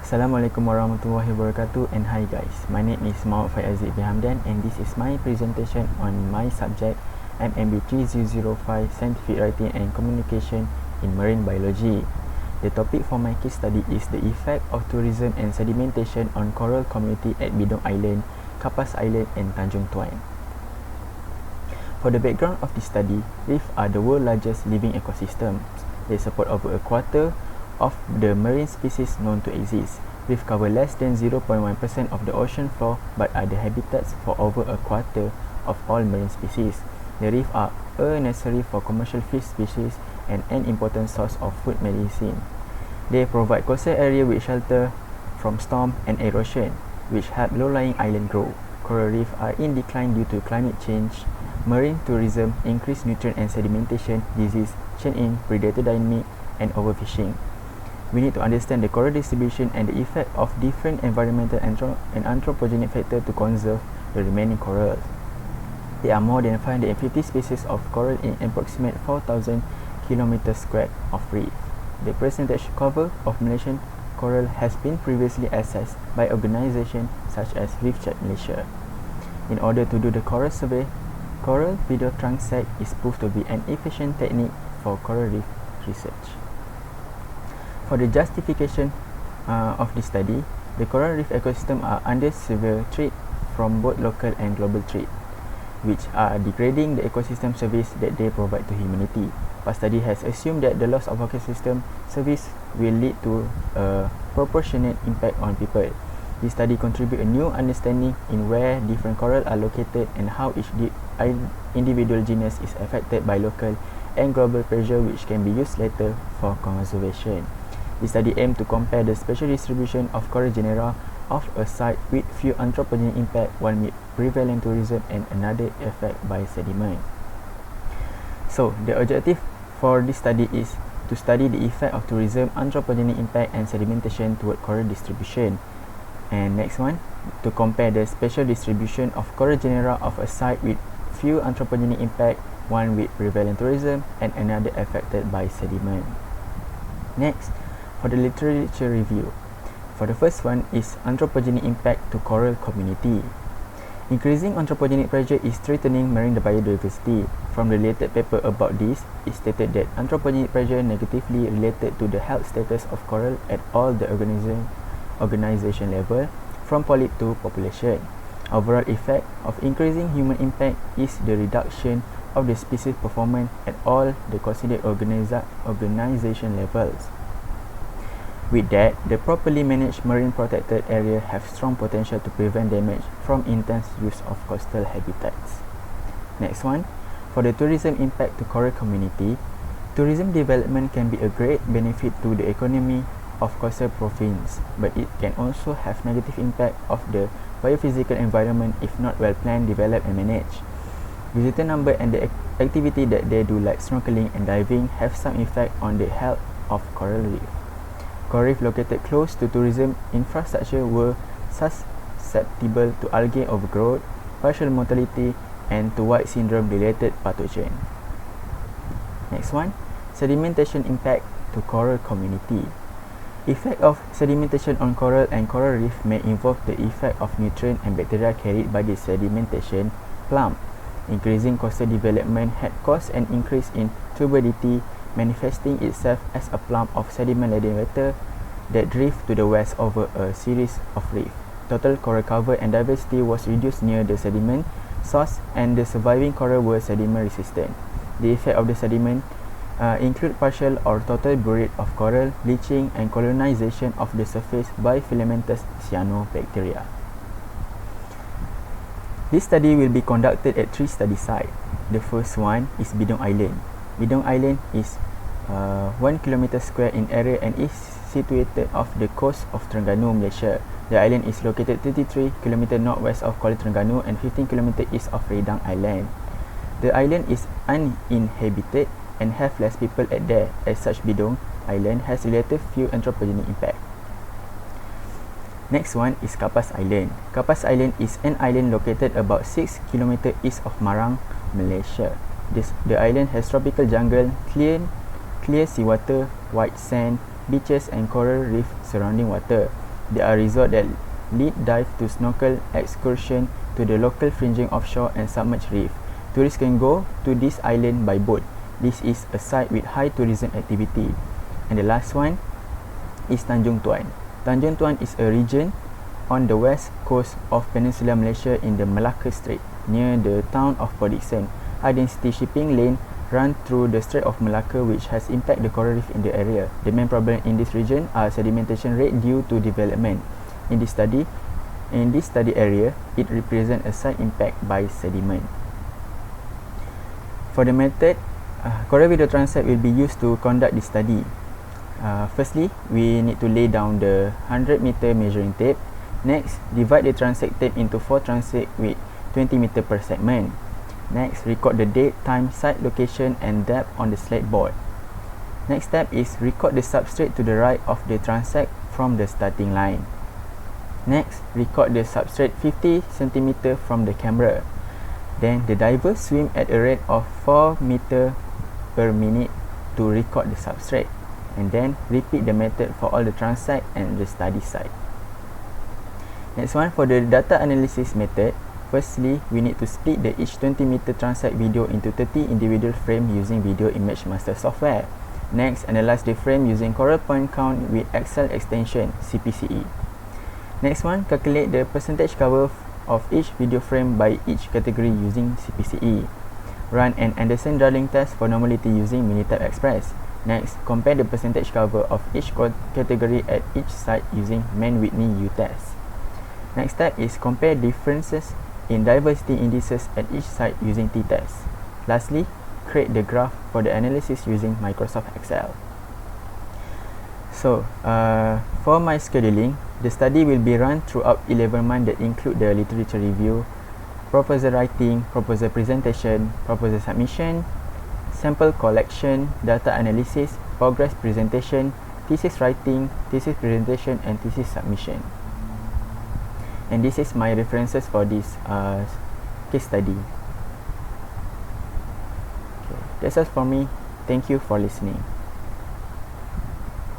Assalamualaikum warahmatullahi wabarakatuh, and hi guys, my name is MMB3005 and this is my presentation on my subject MMB3005 Scientific Writing and Communication in Marine Biology. The topic for my case study is the effect of tourism and sedimentation on coral community at Bidong Island, Kapas Island and Tanjung Tuan. For the background of this study, reefs are the world's largest living ecosystems. They support over a quarter of the marine species known to exist. Reefs cover less than 0.1% of the ocean floor but are the habitats for over a quarter of all marine species. The reefs are a nursery for commercial fish species and an important source of food medicine. They provide coastal area with shelter from storm and erosion, which help low-lying island grow. Coral reefs are in decline due to climate change, marine tourism, increased nutrient and sedimentation, disease, change in predator dynamic, and overfishing. We need to understand the coral distribution and the effect of different environmental and anthropogenic factors to conserve the remaining corals. There are more than 550 species of coral in approximate 4,000 km² of reef. The percentage cover of Malaysian coral has been previously assessed by organizations such as Reef Check Malaysia. In order to do the coral survey, coral video transect is proved to be an efficient technique for coral reef research. For the justification of this study, the coral reef ecosystem are under severe threat from both local and global threat, which are degrading the ecosystem service that they provide to humanity. Our study has assumed that the loss of ecosystem service will lead to a proportionate impact on people. This study contributes a new understanding in where different coral are located and how each individual genus is affected by local and global pressure, which can be used later for conservation. This study aimed to compare the spatial distribution of coral genera of a site with few anthropogenic impact, one with prevalent tourism and another effect by sediment. So, the objective for this study is to study the effect of tourism, anthropogenic impact and sedimentation toward coral distribution. And next one, to compare the spatial distribution of coral genera of a site with few anthropogenic impact, one with prevalent tourism and another affected by sediment. Next, for the literature review. For the first one is anthropogenic impact to coral community. Increasing anthropogenic pressure is threatening marine biodiversity. From the related paper about this, it stated that anthropogenic pressure negatively related to the health status of coral at all the organization level, from polyp to population. Overall effect of increasing human impact is the reduction of the species performance at all the considered organization levels. With that, the properly managed marine protected area have strong potential to prevent damage from intense use of coastal habitats. Next one, for the tourism impact to coral community, tourism development can be a great benefit to the economy of coastal province, but it can also have negative impact of the biophysical environment if not well planned, developed and managed. Visitor number and the activity that they do like snorkeling and diving have some effect on the health of coral reef. Coral reef located close to tourism infrastructure were susceptible to algae overgrowth, partial mortality, and to white syndrome related pathogen. Next one, sedimentation impact to coral community. Effect of sedimentation on coral and coral reef may involve the effect of nutrient and bacteria carried by the sedimentation plump. Increasing coastal development had caused an increase in turbidity, manifesting itself as a plump of sediment-laden water that drift to the west over a series of reefs. Total coral cover and diversity was reduced near the sediment source, and the surviving coral were sediment resistant. The effect of the sediment include partial or total buried of coral, bleaching, and colonization of the surface by filamentous cyanobacteria. This study will be conducted at 3 study sites. The first one is Bidong Island. Bidong Island is 1 km² in area and is situated off the coast of Terengganu, Malaysia. The island is located 33 km northwest of Kuala Terengganu and 15 km east of Redang Island. The island is uninhabited and have less people at there. As such, Bidong Island has relatively few anthropogenic impact. Next one is Kapas Island. Kapas Island is an island located about 6 km east of Marang, Malaysia. The island has tropical jungle, clear seawater, white sand, beaches and coral reef surrounding water. There are resorts that lead dive to snorkel excursion to the local fringing offshore and submerged reef. Tourists can go to this island by boat. This is a site with high tourism activity. And the last one is Tanjung Tuan. Tanjung Tuan is a region on the west coast of Peninsular Malaysia in the Malacca Strait, near the town of Port Dickson. High-density shipping lane run through the Strait of Malacca, which has impacted the coral reef in the area. The main problem in this region are sedimentation rate due to development. In this study area, it represents a site impact by sediment. For the method, coral video transect will be used to conduct this study. Firstly, we need to lay down the 100-meter measuring tape. Next, divide the transect tape into 4 transects with 20 meter per segment. Next, record the date, time, site, location and depth on the slate board. Next step is record the substrate to the right of the transect from the starting line. Next, record the substrate 50 cm from the camera. Then the diver swim at a rate of 4 meter per minute to record the substrate. And then repeat the method for all the transect and the study site. Next one, for the data analysis method, firstly, we need to split the each 20 meter transect video into 30 individual frames using Video Image Master software. Next, analyze the frame using Coral Point Count with Excel extension CPCE. Next one, calculate the percentage cover of each video frame by each category using CPCE. Run an Anderson-Darling test for normality using Minitab Express. Next, compare the percentage cover of each category at each site using Mann-Whitney U-test. Next step is compare differences in diversity indices at each site using t-test. Lastly, create the graph for the analysis using Microsoft Excel. So, for my scheduling, the study will be run throughout 11 months that include the literature review, proposal writing, proposal presentation, proposal submission, sample collection, data analysis, progress presentation, thesis writing, thesis presentation and thesis submission. And this is my references for this case study. Okay, that's all for me. Thank you for listening.